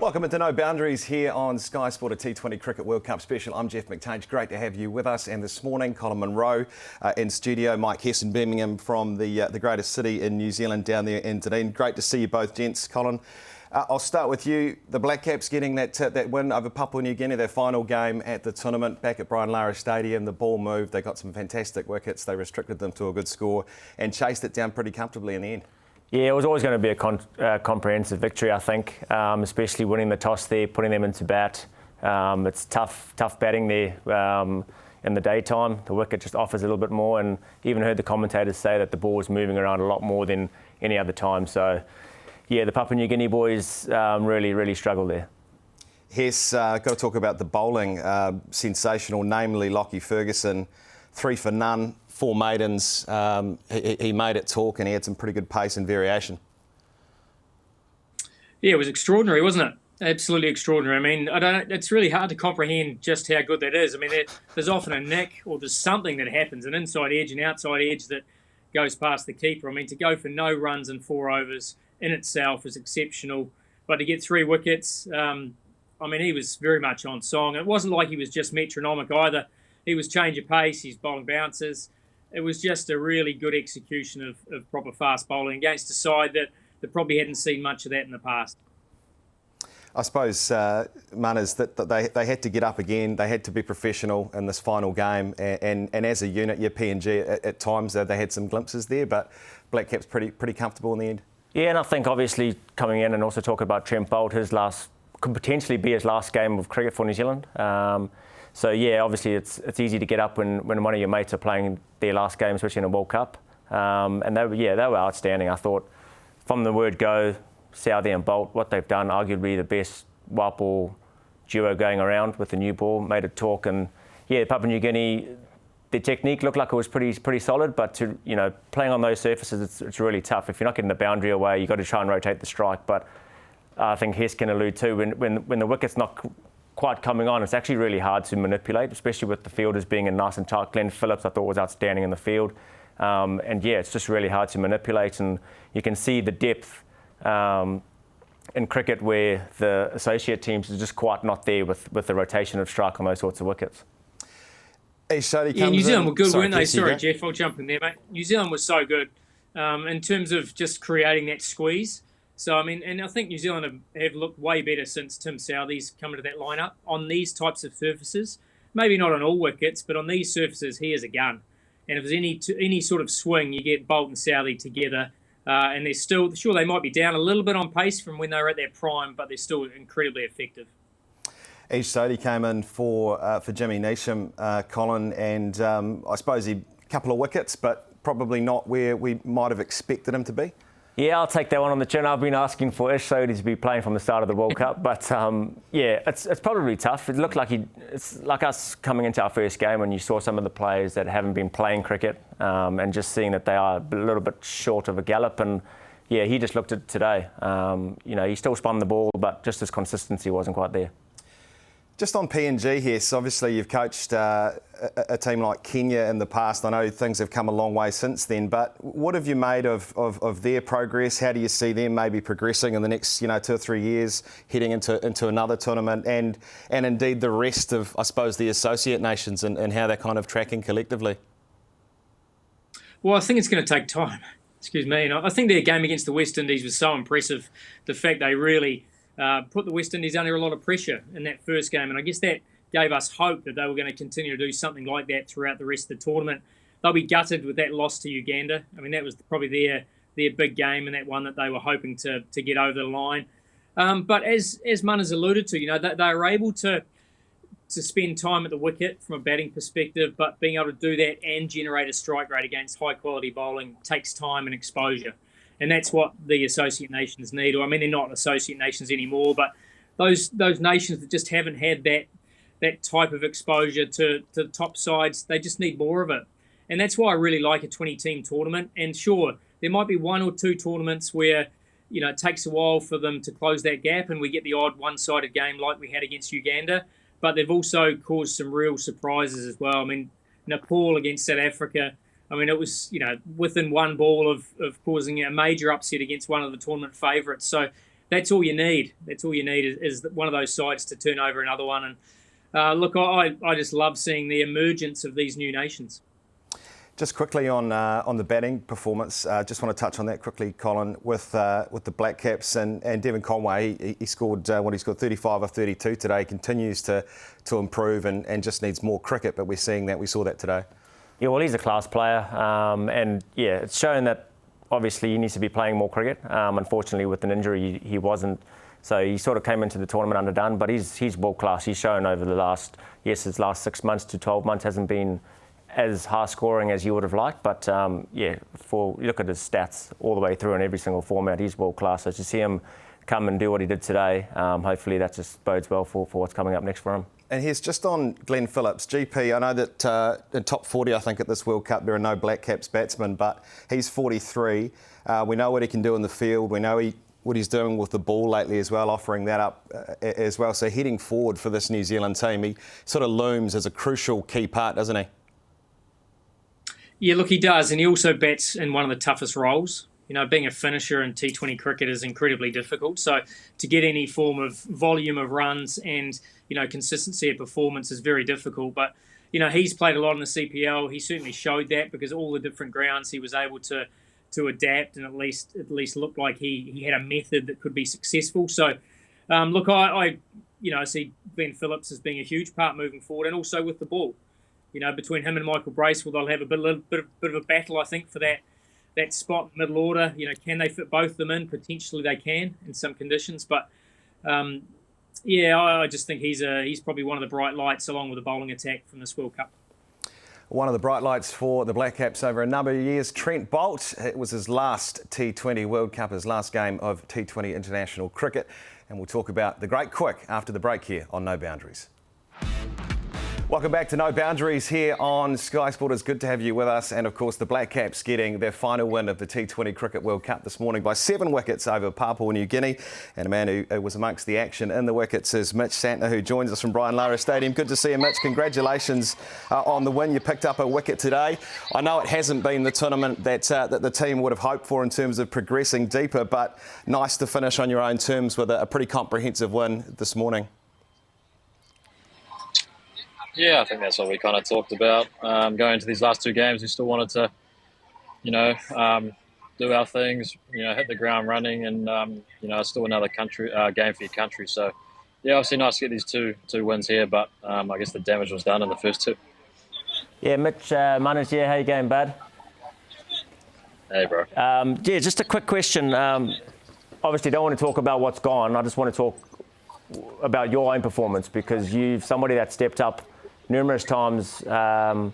Welcome into No Boundaries here on Sky Sport, a T20 Cricket World Cup special. I'm Jeff McTage. Great to have you with us. And this morning, Colin Munro in studio, Mike Hess in Birmingham from the greatest city in New Zealand down there in Dunedin. Great to see you both, gents. Colin, I'll start with you. The Black Caps getting that win over Papua New Guinea, their final game at the tournament back at Brian Lara Stadium. The ball moved. They got some fantastic wickets. They restricted them to a good score and chased it down pretty comfortably in the end. Yeah, it was always going to be a comprehensive victory, I think, especially winning the toss there, putting them into bat. It's tough batting there in the daytime. The wicket just offers a little bit more, and even heard the commentators say that the ball was moving around a lot more than any other time. So, yeah, the Papua New Guinea boys really struggled there. Hess, got to talk about the bowling. Sensational, namely Lockie Ferguson, 3 for none. 4 maidens. He made it talk and he had some pretty good pace and variation. Yeah, it was extraordinary, wasn't it? Absolutely extraordinary. I mean, it's really hard to comprehend just how good that is. I mean, there's often a nick or there's something that happens, an inside edge, an outside edge that goes past the keeper. I mean, to go for no runs in 4 overs in itself is exceptional. But to get 3 wickets, I mean, he was very much on song. It wasn't like he was just metronomic either. He was change of pace, he's bowling bounces. It was just a really good execution of proper fast bowling against a side that probably hadn't seen much of that in the past. I suppose, Manners, that they had to get up again. They had to be professional in this final game. And as a unit, your PNG at times, they had some glimpses there, but Black Caps pretty comfortable in the end. Yeah, and I think obviously coming in and also talk about Trent Boult, could potentially be his last game of cricket for New Zealand. So yeah, obviously it's easy to get up when one of your mates are playing their last game, especially in a World Cup. And they were outstanding. I thought from the word go, Southee and Boult, what they've done, arguably the best white ball duo going around with the new ball, made it talk. And yeah, Papua New Guinea, the technique looked like it was pretty solid, but playing on those surfaces, it's really tough. If you're not getting the boundary away, you've got to try and rotate the strike. But I think Hess can allude to when the wicket's not quite coming on, it's actually really hard to manipulate, especially with the fielders being in nice and tight. Glenn Phillips, I thought, was outstanding in the field. And yeah, it's just really hard to manipulate, and you can see the depth in cricket where the associate teams are just quite not there with the rotation of strike on those sorts of wickets. New Zealand were good, weren't they? Sorry, Jeff, I'll jump in there, mate. New Zealand was so good in terms of just creating that squeeze. So, I mean, and I think New Zealand have looked way better since Tim Southee's come into that lineup on these types of surfaces. Maybe not on all wickets, but on these surfaces, he is a gun. And if there's any sort of swing, you get Boult and Southee together. And they're still, sure, they might be down a little bit on pace from when they were at their prime, but they're still incredibly effective. Ish Sodhi came in for Jimmy Neesham, Colin, and I suppose a couple of wickets, but probably not where we might have expected him to be. Yeah, I'll take that one on the chin. I've been asking for Ish Sodhi to be playing from the start of the World Cup, but yeah, it's probably tough. It looked like it's like us coming into our first game when you saw some of the players that haven't been playing cricket and just seeing that they are a little bit short of a gallop. And yeah, he just looked at it today. He still spun the ball, but just his consistency wasn't quite there. Just on PNG here, so obviously you've coached a team like Kenya in the past. I know things have come a long way since then, but what have you made of their progress? How do you see them maybe progressing in the next 2 or 3 years, heading into another tournament, and indeed the rest of, I suppose, the associate nations and how they're kind of tracking collectively? Well, I think it's going to take time. Excuse me. And I think their game against the West Indies was so impressive. The fact they really put the West Indies under a lot of pressure in that first game. And I guess that gave us hope that they were going to continue to do something like that throughout the rest of the tournament. They'll be gutted with that loss to Uganda. I mean, that was probably their big game and that one that they were hoping to get over the line. But as Munn has alluded to, they were able to spend time at the wicket from a batting perspective, but being able to do that and generate a strike rate against high-quality bowling takes time and exposure. And that's what the associate nations need. I mean, they're not associate nations anymore, but those nations that just haven't had that type of exposure to the top sides, they just need more of it. And that's why I really like a 20-team tournament. And sure, there might be 1 or 2 tournaments where, it takes a while for them to close that gap and we get the odd one-sided game like we had against Uganda. But they've also caused some real surprises as well. I mean, Nepal against South Africa, I mean, it was, within one ball of causing a major upset against one of the tournament favourites. So that's all you need. That's all you need is one of those sides to turn over another one. And look, I just love seeing the emergence of these new nations. Just quickly on the batting performance, just want to touch on that quickly, Colin, with the Black Caps and Devon Conway. He scored 35 of 32 today. Continues to improve and just needs more cricket. But we're seeing that. We saw that today. Yeah, well, he's a class player, and yeah, it's shown that obviously he needs to be playing more cricket. Unfortunately, with an injury, he wasn't. So he sort of came into the tournament underdone. But he's world class. He's shown over the last 6 months to 12 months hasn't been as high scoring as you would have liked, but you look at his stats all the way through in every single format, he's world class. So to see him come and do what he did today, hopefully that just bodes well for what's coming up next for him. And here's just on Glenn Phillips, GP. I know that in top 40, I think at this World Cup there are no Black Caps batsmen, but he's 43. We know what he can do in the field. We know what he's doing with the ball lately as well, offering that up as well. So heading forward for this New Zealand team, he sort of looms as a crucial key part, doesn't he? Yeah, look, he does, and he also bats in one of the toughest roles. You know, being a finisher in T20 cricket is incredibly difficult. So to get any form of volume of runs and, you know, consistency of performance is very difficult. But, you know, he's played a lot in the CPL. He certainly showed that because all the different grounds he was able to adapt and at least looked like he had a method that could be successful. So, look, I see Glenn Phillips as being a huge part moving forward, and also with the ball. You know, between him and Michael Bracewell, they'll have a bit of a battle, I think, for that spot middle order. You know, can they fit both of them in? Potentially they can in some conditions. But, I just think he's probably one of the bright lights along with the bowling attack from this World Cup. One of the bright lights for the Black Caps over a number of years, Trent Boult. It was his last T20 World Cup, his last game of T20 international cricket. And we'll talk about the great quick after the break here on No Boundaries. Welcome back to No Boundaries here on Sky Sport. It's good to have you with us. And of course, the Black Caps getting their final win of the T20 Cricket World Cup this morning by 7 wickets over Papua New Guinea. And a man who was amongst the action in the wickets is Mitch Santner, who joins us from Brian Lara Stadium. Good to see you, Mitch. Congratulations on the win. You picked up a wicket today. I know it hasn't been the tournament that the team would have hoped for in terms of progressing deeper, but nice to finish on your own terms with a pretty comprehensive win this morning. Yeah, I think that's what we kind of talked about. Going into these last 2 games, we still wanted to, do our things, hit the ground running, and still another game for your country. So, yeah, obviously nice to get these two wins here, but I guess the damage was done in the first 2. Yeah, Mitch, Manage here. How you going, bud? Hey, bro. Just a quick question. Obviously, don't want to talk about what's gone. I just want to talk about your own performance, because you've somebody that stepped up numerous times in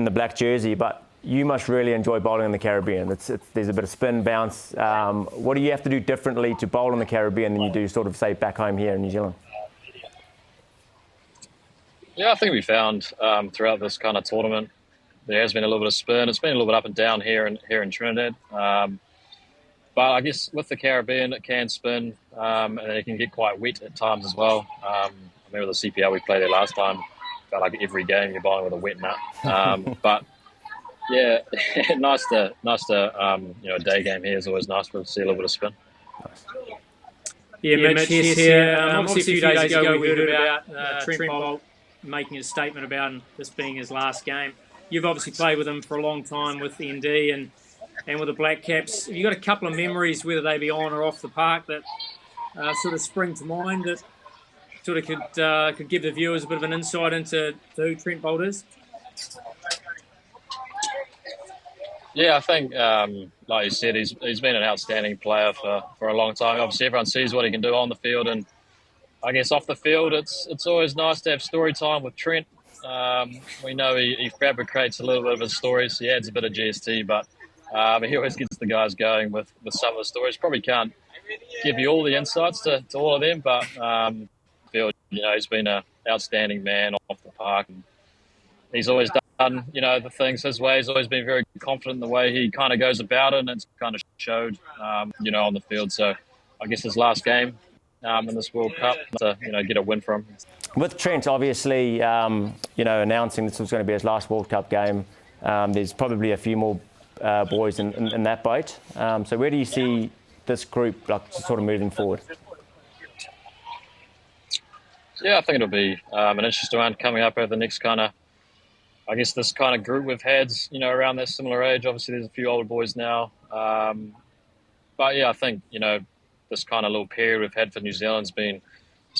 the black jersey, but you must really enjoy bowling in the Caribbean. There's a bit of spin, bounce. What do you have to do differently to bowl in the Caribbean than you do sort of, say, back home here in New Zealand? Yeah, I think we found throughout this kind of tournament, there has been a little bit of spin. It's been a little bit up and down here in Trinidad. But I guess with the Caribbean, it can spin and it can get quite wet at times as well. I remember the CPL we played there last time. Felt like every game you're bowling with a wet nut. But yeah, nice to a day game here is always nice to see a little bit of spin. Yeah, Mitch here. Obviously, a few days ago we heard about Trent Boult making a statement about this being his last game. You've obviously played with him for a long time with the ND and with the Black Caps. Have you got a couple of memories, whether they be on or off the park, that sort of spring to mind that sort of could give the viewers a bit of an insight into who Trent Boult is? Yeah, I think, like you said, he's been an outstanding player for a long time. Obviously, everyone sees what he can do on the field, and I guess off the field, it's always nice to have story time with Trent. We know he fabricates a little bit of his stories. He adds a bit of GST, but he always gets the guys going with some of the stories. Probably can't give you all the insights to all of them, but he's been an outstanding man off the park. And he's always done, the things his way. He's always been very confident in the way he kind of goes about it, and it's kind of showed, on the field. So I guess his last game in this World Cup to, get a win from him. With Trent, obviously, announcing this was going to be his last World Cup game, there's probably a few more boys in that boat. So where do you see this group like sort of moving forward? Yeah, I think it'll be an interesting one coming up over the next this kind of group we've had, around that similar age. Obviously, there's a few older boys now. But yeah, I think, this kind of little period we've had for New Zealand's been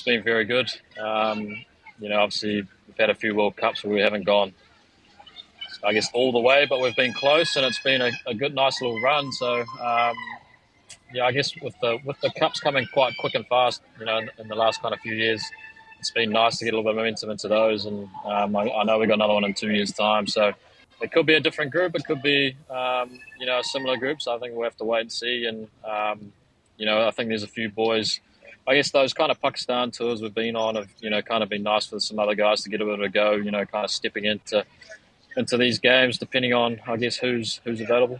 very good. Obviously we've had a few World Cups where we haven't gone, I guess, all the way, but we've been close, and it's been a good, nice little run. So, I guess with the Cups coming quite quick and fast, in the last kind of few years, it's been nice to get a little bit of momentum into those. And I know we've got another one in 2 years' time. So it could be a different group. It could be, a similar group. So I think we'll have to wait and see. And, I think there's a few boys. I guess those kind of Pakistan tours we've been on have, kind of been nice for some other guys to get a bit of a go, kind of stepping into these games, depending on, I guess, who's available.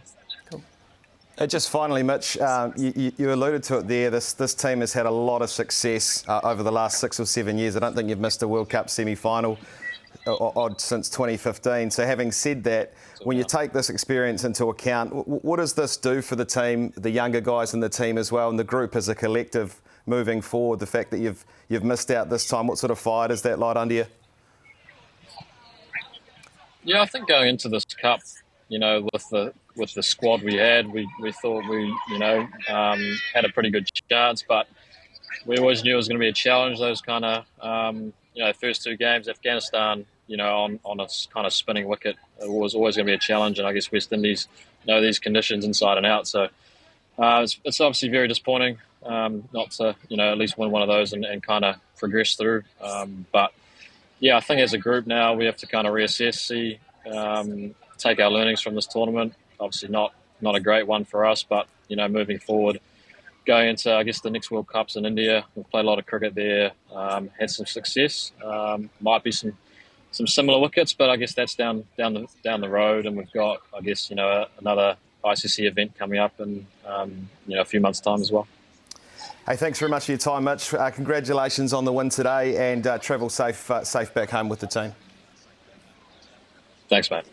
Just finally, Mitch, you alluded to it there. This team has had a lot of success over the last 6 or 7 years. I don't think you've missed a World Cup semi-final since 2015. So having said that, when you take this experience into account, what does this do for the team, the younger guys in the team as well, and the group as a collective moving forward? The fact that you've missed out this time, what sort of fire does that light under you? Yeah, I think going into this Cup, with the squad we had, we thought we had a pretty good chance, but we always knew it was going to be a challenge. Those kind of first 2 games, Afghanistan, on a kind of spinning wicket, it was always going to be a challenge, and I guess West Indies know these conditions inside and out. So it's obviously very disappointing not to at least win one of those and kind of progress through. But yeah, I think as a group now we have to kind of reassess, see. Take our learnings from this tournament. Obviously not a great one for us, but moving forward, going into, I guess, the next World Cups in India, we've played a lot of cricket there, had some success. Might be some similar wickets, but I guess that's down the road, and we've got, I guess, another ICC event coming up in a few months' time as well. Hey, thanks very much for your time, Mitch. Congratulations on the win today, and travel safe back home with the team. Thanks, mate.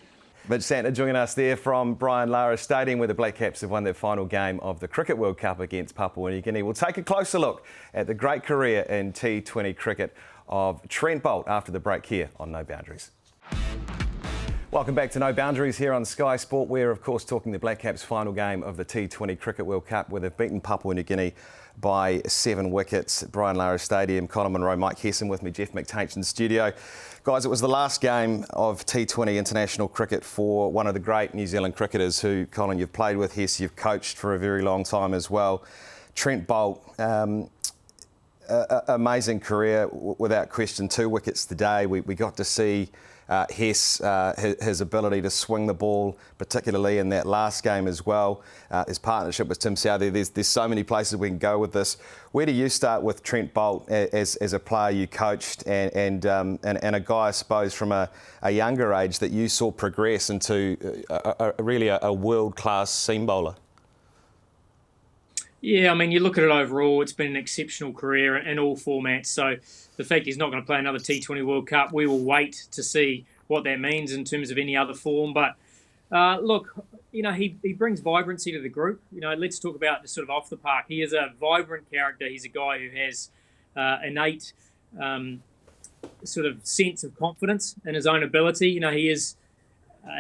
Mitch Santner joining us there from Brian Lara Stadium, where the Black Caps have won their final game of the Cricket World Cup against Papua New Guinea. We'll take a closer look at the great career in T20 cricket of Trent Boult after the break here on No Boundaries. Welcome back to No Boundaries here on Sky Sport. We're, of course, talking the Black Caps' final game of the T20 Cricket World Cup, where they've beaten Papua New Guinea by 7 wickets. Brian Lara Stadium, Colin Munro, Mike Hesson with me, Jeff McTaich in studio. Guys, it was the last game of T20 international cricket for one of the great New Zealand cricketers who, Colin, you've played with, Hess, you've coached for a very long time as well. Trent Boult, amazing career, without question. 2 wickets today. We got to see Hess, his ability to swing the ball, particularly in that last game as well. His partnership with Tim Southee. There's so many places we can go with this. Where do you start with Trent Boult as a player you coached and a guy, I suppose, from a younger age that you saw progress into really a world-class seam bowler? Yeah, I mean, you look at it overall, it's been an exceptional career in all formats. So the fact he's not going to play another T20 World Cup, we will wait to see what that means in terms of any other form. But look, he brings vibrancy to the group. Let's talk about the sort of off the park. He is a vibrant character. He's a guy who has innate sort of sense of confidence in his own ability.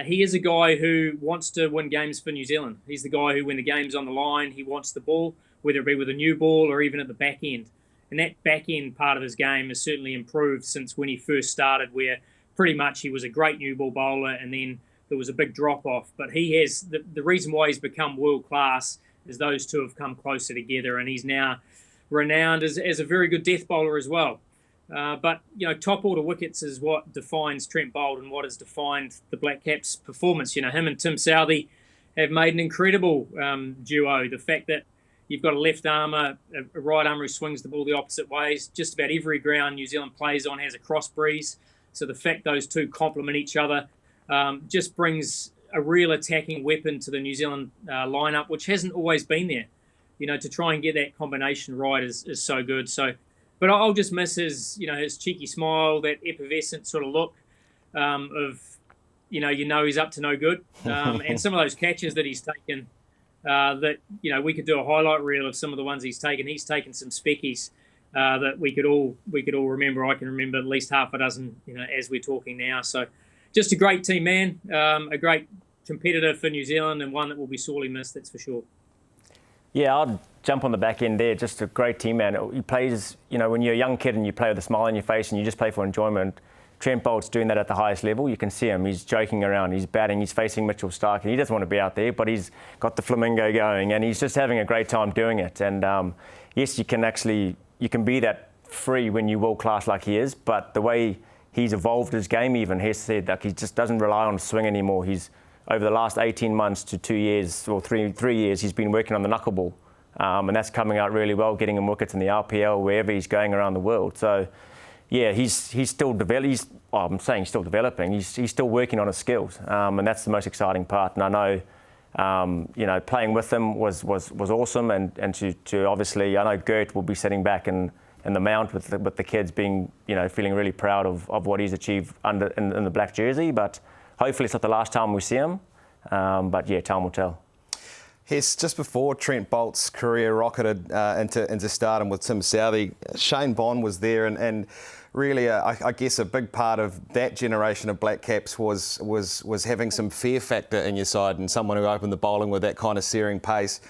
He is a guy who wants to win games for New Zealand. He's the guy who, when the game's on the line, he wants the ball, whether it be with a new ball or even at the back end. And that back end part of his game has certainly improved since when he first started, where pretty much he was a great new ball bowler and then there was a big drop off. But he has the reason why he's become world class is those two have come closer together, and he's now renowned as a very good death bowler as well. But top order wickets is what defines Trent Boult and what has defined the Black Caps' performance. Him and Tim Southee have made an incredible duo. The fact that you've got a left armer, a right armer who swings the ball the opposite ways. Just about every ground New Zealand plays on has a cross breeze. So the fact those two complement each other just brings a real attacking weapon to the New Zealand lineup, which hasn't always been there. To try and get that combination right is so good. But I'll just miss his cheeky smile, that effervescent sort of look of, he's up to no good. And some of those catches that he's taken that we could do a highlight reel of some of the ones he's taken. He's taken some speckies that we could all remember. I can remember at least half a dozen, as we're talking now. So, just a great team man, a great competitor for New Zealand, and one that will be sorely missed. That's for sure. Yeah, I'd jump on the back end there. Just a great team man. He plays, when you're a young kid and you play with a smile on your face and you just play for enjoyment. Trent Boult's doing that at the highest level. You can see him. He's joking around. He's batting. He's facing Mitchell Santner. He doesn't want to be out there, but he's got the flamingo going, and he's just having a great time doing it. And yes, you can be that free when you're world class like he is. But the way he's evolved his game, even he said, like he just doesn't rely on swing anymore. He's over the last 18 months to 2 years or three years, he's been working on the knuckleball, and that's coming out really well, getting him wickets in the RPL wherever he's going around the world. So. Yeah, he's still developing. I'm saying he's still developing. He's still working on his skills, and that's the most exciting part. And I know, playing with him was awesome. And to obviously, I know Gert will be sitting back in the mount with the kids, being feeling really proud of what he's achieved in the black jersey. But hopefully, it's not the last time we see him. But yeah, time will tell. Yes, just before Trent Boult's career rocketed into stardom with Tim Southee, Shane Bond was there, and really, I guess a big part of that generation of Black Caps was having some fear factor in your side, and someone who opened the bowling with that kind of searing pace.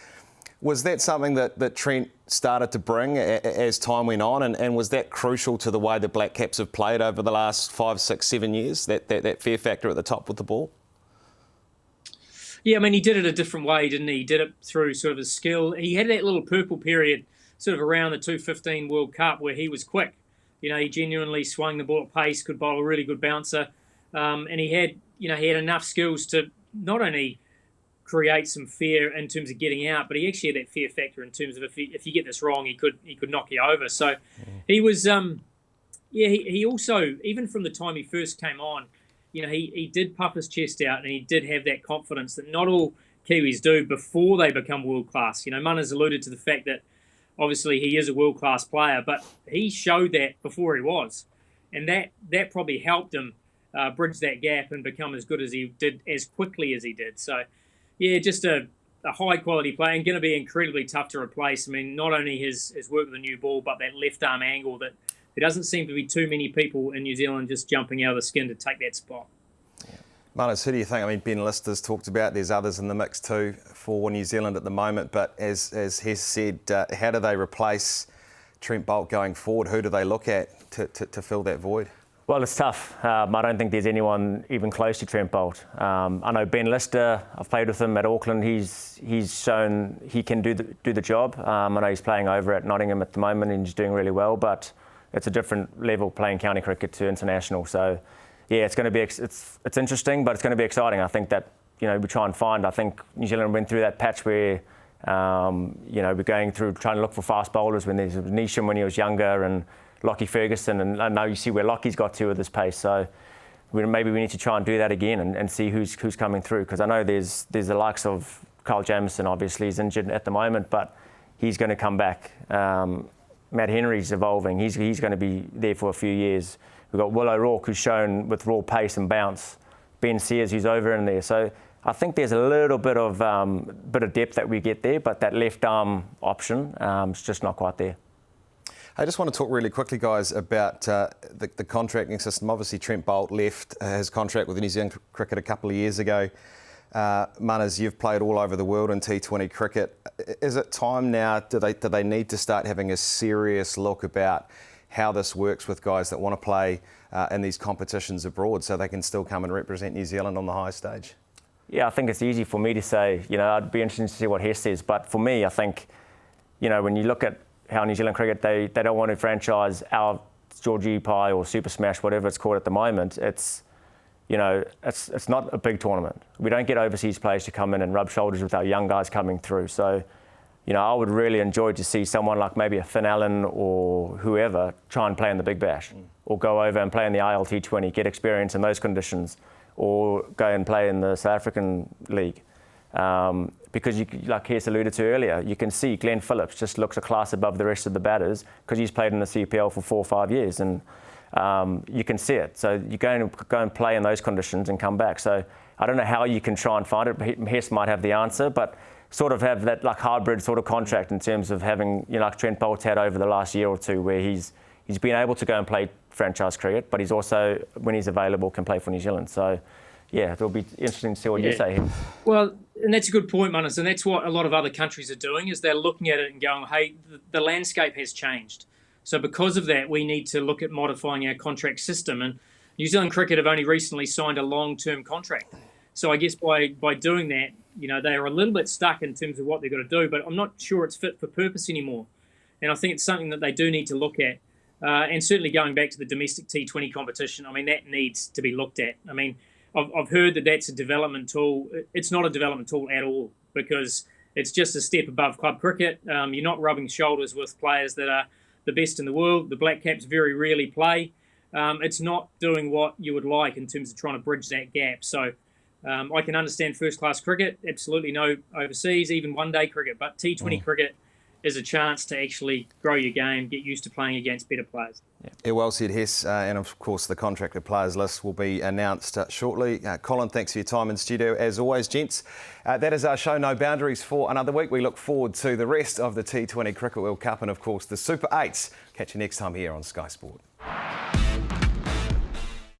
Was that something that Trent started to bring as time went on, and was that crucial to the way the Black Caps have played over the last 5, 6, 7 years, that fear factor at the top with the ball? Yeah, I mean, he did it a different way, didn't he? He did it through sort of his skill. He had that little purple period sort of around the 2015 World Cup where he was quick. He genuinely swung the ball at pace, could bowl a really good bouncer. And he had enough skills to not only create some fear in terms of getting out, but he actually had that fear factor in terms of if you get this wrong, he could knock you over. So he was, he also, even from the time he first came on, he did puff his chest out, and he did have that confidence that not all Kiwis do before they become world class. Muna's alluded to the fact that obviously he is a world class player, but he showed that before he was, and that probably helped him bridge that gap and become as good as he did as quickly as he did. So, yeah, just a high quality player, and going to be incredibly tough to replace. I mean, not only his work with the new ball, but that left arm angle that. There doesn't seem to be too many people in New Zealand just jumping out of the skin to take that spot. Marnus, who do you think? I mean, Ben Lister's talked about, there's others in the mix too for New Zealand at the moment, but as Hess said, how do they replace Trent Boult going forward? Who do they look at to fill that void? Well, it's tough. I don't think there's anyone even close to Trent Boult. I know Ben Lister. I've played with him at Auckland. He's shown he can do the job. I know he's playing over at Nottingham at the moment, and he's doing really well, but it's a different level playing county cricket to international. So, yeah, it's going to be it's interesting, but it's going to be exciting. I think that we try and find. I think New Zealand went through that patch where we're going through trying to look for fast bowlers when there's Nisham when he was younger, and Lockie Ferguson, and I know you see where Lockie's got to with his pace. So maybe we need to try and do that again and see who's coming through, because I know there's the likes of Kyle Jamieson. Obviously, he's injured at the moment, but he's going to come back. Matt Henry's evolving. He's going to be there for a few years. We've got Will O'Rourke, who's shown with raw pace and bounce. Ben Sears, who's over in there. So I think there's a little bit of depth that we get there, but that left arm option is just not quite there. I just want to talk really quickly, guys, about the contracting system. Obviously, Trent Boult left his contract with the New Zealand cricket a couple of years ago. Manas, you've played all over the world in T20 cricket. Is it time now, do they need to start having a serious look about how this works with guys that want to play in these competitions abroad so they can still come and represent New Zealand on the high stage? Yeah, I think it's easy for me to say. I'd be interested to see what Hess says. But for me, I think, when you look at how New Zealand cricket, they don't want to franchise our Georgie Pie or Super Smash, whatever it's called at the moment. It's not a big tournament. We don't get overseas players to come in and rub shoulders with our young guys coming through. So, I would really enjoy to see someone like maybe a Finn Allen or whoever try and play in the Big Bash, or go over and play in the ILT20, get experience in those conditions, or go and play in the South African League. Because, like Hess alluded to earlier, you can see Glenn Phillips just looks a class above the rest of the batters because he's played in the CPL for 4 or 5 years, and you can see it. So you go and play in those conditions and come back. So I don't know how you can try and find it. Hess might have the answer, but sort of have that like hybrid sort of contract in terms of having, like Trent Boult had over the last year or two, where he's been able to go and play franchise cricket, but he's also, when he's available, can play for New Zealand. So, yeah, it'll be interesting to see what you say here. Well, and that's a good point, Manus, and that's what a lot of other countries are doing, is they're looking at it and going, hey, the landscape has changed. So because of that, we need to look at modifying our contract system. And New Zealand Cricket have only recently signed a long-term contract. So I guess by doing that, they are a little bit stuck in terms of what they've got to do, but I'm not sure it's fit for purpose anymore. And I think it's something that they do need to look at. And certainly going back to the domestic T20 competition, I mean, that needs to be looked at. I mean, I've heard that that's a development tool. It's not a development tool at all, because it's just a step above club cricket. You're not rubbing shoulders with players that are the best in the world. The Black Caps very rarely play. It's not doing what you would like in terms of trying to bridge that gap. So I can understand first-class cricket, absolutely no overseas, even one-day cricket, but T20 cricket is a chance to actually grow your game, get used to playing against better players. Yeah, well said, Hess. And of course, the contracted players list will be announced shortly. Colin, thanks for your time in studio. As always, gents, that is our show, No Boundaries, for another week. We look forward to the rest of the T20 Cricket World Cup and, of course, the Super 8s. Catch you next time here on Sky Sport.